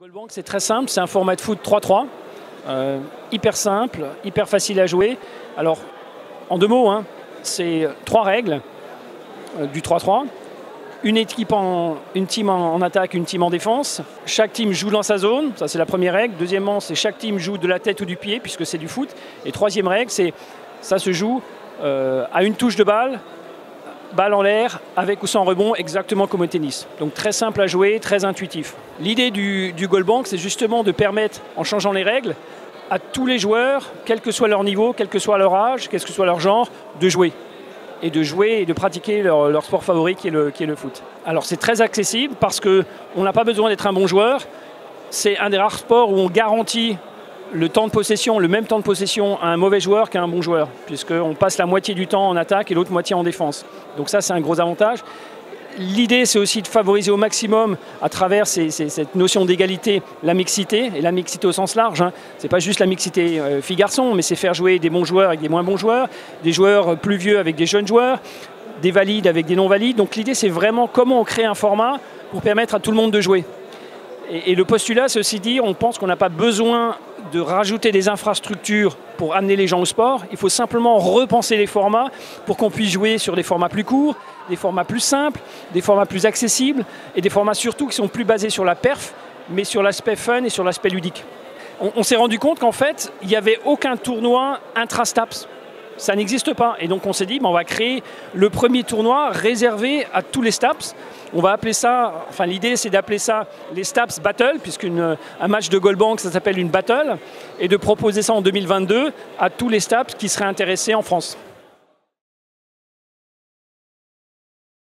Goalbank, c'est très simple, c'est un format de foot 3-3, hyper simple, hyper facile à jouer. Alors, en deux mots, c'est trois règles du 3-3. Une team en attaque, une team en défense. Chaque team joue dans sa zone, ça c'est la première règle. Deuxièmement, c'est chaque team joue de la tête ou du pied, puisque c'est du foot. Et troisième règle, c'est ça se joue à une touche de balle en l'air, avec ou sans rebond, exactement comme au tennis. Donc très simple à jouer, très intuitif. L'idée du Goalbank, c'est justement de permettre, en changeant les règles, à tous les joueurs, quel que soit leur niveau, quel que soit leur âge, quel que soit leur genre, de jouer. Et de pratiquer leur sport favori qui est le foot. Alors c'est très accessible parce qu'on n'a pas besoin d'être un bon joueur. C'est un des rares sports où on garantit le temps de possession, le même temps de possession à un mauvais joueur qu'à un bon joueur, puisqu'on passe la moitié du temps en attaque et l'autre moitié en défense. Donc ça, c'est un gros avantage. L'idée, c'est aussi de favoriser au maximum, à travers cette notion d'égalité, la mixité, et la mixité au sens large. Ce n'est pas juste la mixité filles-garçons, mais c'est faire jouer des bons joueurs avec des moins bons joueurs, des joueurs plus vieux avec des jeunes joueurs, des valides avec des non-valides. Donc l'idée, c'est vraiment comment on crée un format pour permettre à tout le monde de jouer. Et le postulat, c'est aussi dire, on pense qu'on n'a pas besoin de rajouter des infrastructures pour amener les gens au sport. Il faut simplement repenser les formats pour qu'on puisse jouer sur des formats plus courts, des formats plus simples, des formats plus accessibles et des formats surtout qui sont plus basés sur la perf, mais sur l'aspect fun et sur l'aspect ludique. On s'est rendu compte qu'en fait, il n'y avait aucun tournoi intra-STAPS. Ça n'existe pas. Et donc on s'est dit, on va créer le premier tournoi réservé à tous les STAPS. On va appeler ça, l'idée c'est d'appeler ça les STAPS Battle, puisqu'un match de Goalbank, ça s'appelle une battle, et de proposer ça en 2022 à tous les STAPS qui seraient intéressés en France.